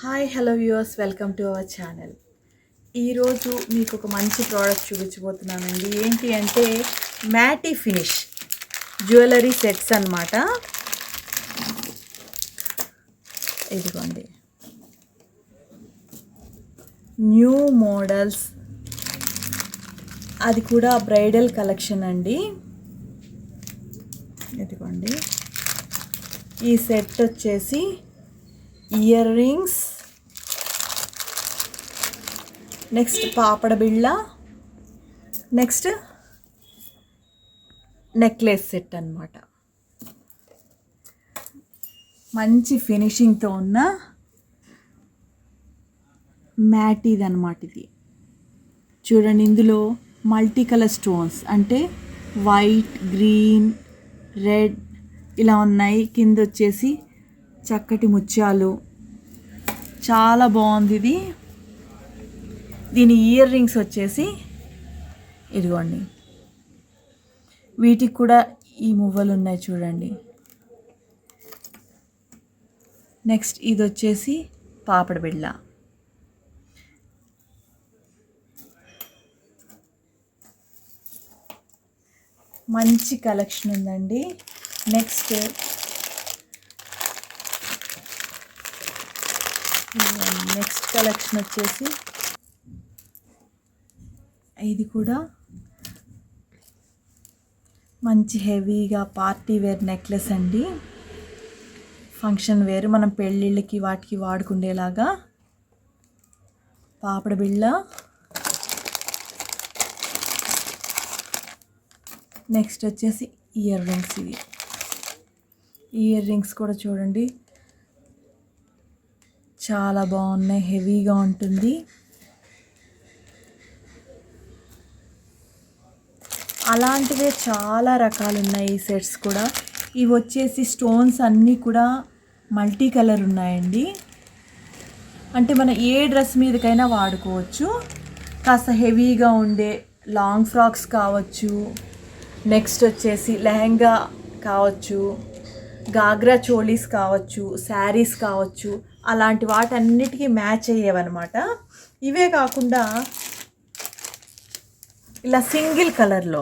Hi hello viewers, welcome to our channel. ఈరోజు మీకు ఒక మంచి ప్రోడక్ట్ చూపించబోతున్నానండి. ఏంటి అంటే మ్యాటీ ఫినిష్ జ్యువెలరీ సెట్స్ అన్నమాట. ఇదిగోండి, న్యూ మోడల్స్, అది కూడా బ్రైడల్ కలెక్షన్ అండి. ఇదిగోండి, ఈ సెట్ వచ్చేసి ఇయర్ రింగ్స్, నెక్స్ట్ పాపడ బిళ్ళ, నెక్స్ట్ నెక్లెస్ సెట్ అన్నమాట. మంచి ఫినిషింగ్తో ఉన్న మ్యాటీది అన్నమాట. ఇది చూడండి, ఇందులో మల్టీ కలర్ స్టోన్స్ అంటే వైట్, గ్రీన్, రెడ్ ఇలా ఉన్నాయి. కింద వచ్చేసి చక్కటి ముత్యాలు, చాలా బాగుంది ఇది. దీని ఇయర్ రింగ్స్ వచ్చేసి ఇదిగోండి, వీటికి కూడా ఈ మువ్వలు ఉన్నాయి చూడండి. నెక్స్ట్ ఇది వచ్చేసి పాపడ బిళ్ళ. మంచి కలెక్షన్ ఉందండి. నెక్స్ట్ కలెక్షన్ వచ్చేసి ఇది కూడా మంచి హెవీగా పార్టీ వేర్ నెక్లెస్ అండి. ఫంక్షన్ వేర్, మనం పెళ్ళిళ్ళకి వాటికి వాడుకునేలాగా. పాపడ బిళ్ళ, నెక్స్ట్ వచ్చేసి ఇయర్ రింగ్స్. ఇవి ఇయర్ రింగ్స్ కూడా చూడండి, చాలా బాగున్నాయి, హెవీగా ఉంటుంది. అలాంటివే చాలా రకాలు ఉన్నాయి ఈ సెట్స్ కూడా. ఇవి వచ్చేసి స్టోన్స్ అన్నీ కూడా మల్టీ కలర్ ఉన్నాయండి. అంటే మనం ఏ డ్రెస్ మీదకైనా వాడుకోవచ్చు. కాస్త హెవీగా ఉండే లాంగ్ ఫ్రాక్స్ కావచ్చు, నెక్స్ట్ వచ్చేసి లెహంగా కావచ్చు, గాగ్రా చోలీస్ కావచ్చు, శారీస్ కావచ్చు, అలాంటి వాటన్నిటికీ మ్యాచ్ అయ్యేవన్నమాట. ఇవే కాకుండా ఇలా సింగిల్ కలర్లో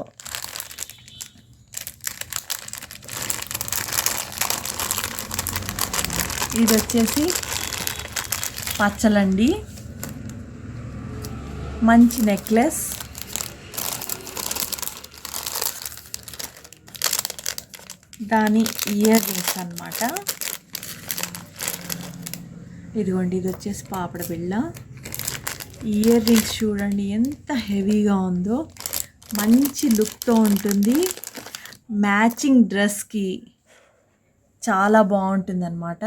ఇది వచ్చేసి పచ్చలండి. మంచి నెక్లెస్, దాని ఇయర్ రింగ్స్ అన్నమాట. ఇదిగోండి, ఇది వచ్చేసి పాపడ బిళ్ళ. ఇయర్ రింగ్స్ చూడండి ఎంత హెవీగా ఉందో, మంచి లుక్తో ఉంటుంది. మ్యాచింగ్ డ్రెస్కి చాలా బాగుంటుంది అన్నమాట.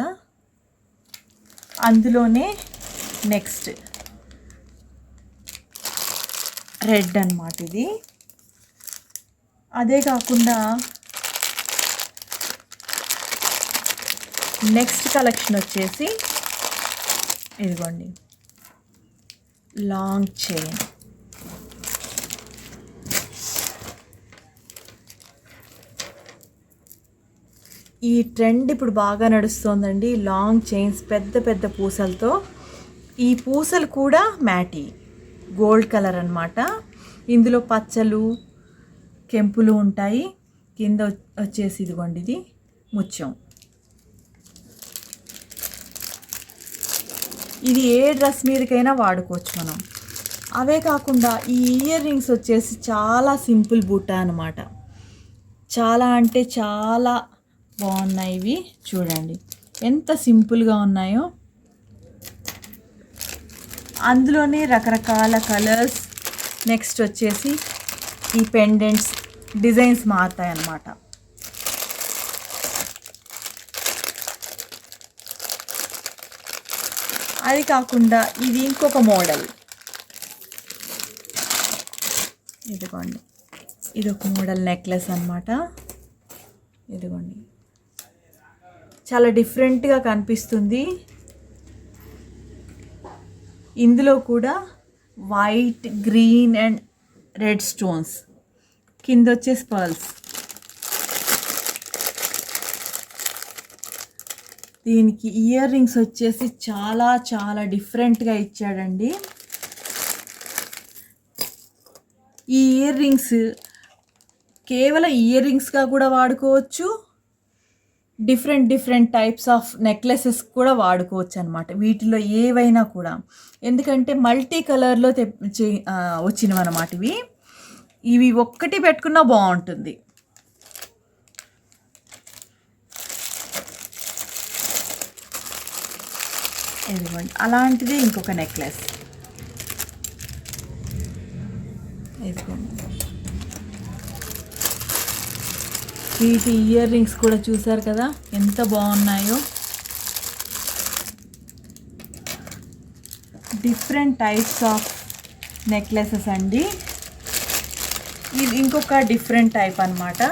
అందులోనే నెక్స్ట్ రెడ్ అన్నమాట ఇది. అదే కాకుండా నెక్స్ట్ కలెక్షన్ వచ్చేసి ఇదిగోండి, లాంగ్ చైన్. ఈ ట్రెండ్ ఇప్పుడు బాగా నడుస్తోందండి, లాంగ్ చైన్స్ పెద్ద పెద్ద పూసలతో. ఈ పూసలు కూడా మ్యాటీ గోల్డ్ కలర్ అన్నమాట. ఇందులో పచ్చలు, కెంపులు ఉంటాయి. కింద వచ్చేసి ఇదిగోండి, ఇది ముత్యం. ఇది ఏ డ్రెస్ మీదకైనా వాడుకోవచ్చు మనం. అవే కాకుండా ఈ ఇయర్ రింగ్స్ వచ్చేసి చాలా సింపుల్ బూటా అన్నమాట. చాలా అంటే చాలా బాగున్నాయి ఇవి. చూడండి ఎంత సింపుల్గా ఉన్నాయో. అందులోనే రకరకాల కలర్స్. నెక్స్ట్ వచ్చేసి ఈ పెండెంట్స్ డిజైన్స్ మారుతాయి అన్నమాట. అది కాకుండా ఇది ఇంకొక మోడల్. ఇదిగోండి, ఇది ఒక మోడల్ నెక్లెస్ అన్నమాట. ఇదిగోండి, చాలా డిఫరెంట్గా కనిపిస్తుంది. ఇందులో కూడా white, green and red stones, కింద వచ్చేసి పర్ల్స్. దీనికి ఇయర్ రింగ్స్ వచ్చేసి చాలా చాలా డిఫరెంట్గా ఇచ్చాడండి. ఈ ఇయర్ రింగ్స్ కేవలం ఇయర్ రింగ్స్గా కూడా వాడుకోవచ్చు, డిఫరెంట్ టైప్స్ ఆఫ్ నెక్లెసెస్ కూడా వాడుకోవచ్చు అనమాట. వీటిలో ఏవైనా కూడా, ఎందుకంటే మల్టీ కలర్లో వచ్చినవి అనమాట. ఇవి ఒక్కటి పెట్టుకున్నా బాగుంటుంది. ఇదిగోండి, అలాంటిదే ఇంకొక నెక్లెస్. ఇదిగోండి, వీటి ఇయర్ రింగ్స్ కూడా చూసారు కదా ఎంత బాగున్నాయో. డిఫరెంట్ టైప్స్ ఆఫ్ నెక్లెసెస్ అండి. ఇది ఇంకొక డిఫరెంట్ టైప్ అన్నమాట.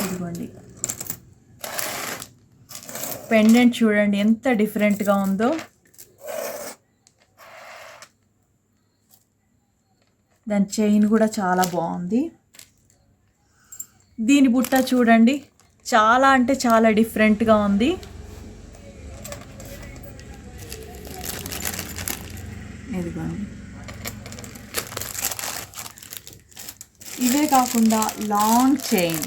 ఇదిగోండి, పెండెంట్ చూడండి ఎంత డిఫరెంట్గా ఉందో. దాని చైన్ కూడా చాలా బాగుంది. దీని బుట్ట చూడండి, చాలా అంటే చాలా డిఫరెంట్గా ఉంది. ఇదిగోండి, ఇవే కాకుండా లాంగ్ చైన్.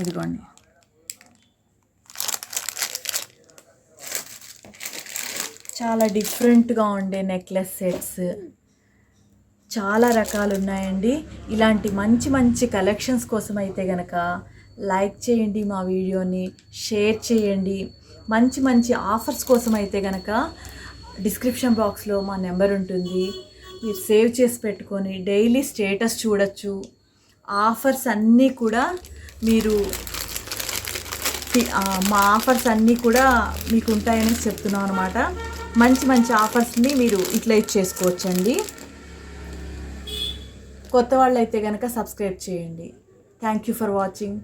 ఇదిగోండి, చాలా డిఫరెంట్గా ఉండే నెక్లెస్ సెట్స్ చాలా రకాలు ఉన్నాయండి. ఇలాంటి మంచి మంచి కలెక్షన్స్ కోసం అయితే కనుక లైక్ చేయండి, మా వీడియోని షేర్ చేయండి. మంచి మంచి ఆఫర్స్ కోసం అయితే కనుక డిస్క్రిప్షన్ బాక్స్లో మా నెంబర్ ఉంటుంది, మీరు సేవ్ చేసి పెట్టుకొని డైలీ స్టేటస్ చూడొచ్చు. ఆఫర్స్ అన్నీ కూడా మీరు మా ఆఫర్స్ అన్నీ కూడా మీకు ఉంటాయని చెప్తున్నాం అనమాట. మంచి మంచి ఆఫర్స్ని మీరు ఇట్లా ఇచ్చేసుకోవచ్చండి. కొత్త వాళ్ళు అయితే కనుక సబ్స్క్రైబ్ చేయండి. Thank you for watching.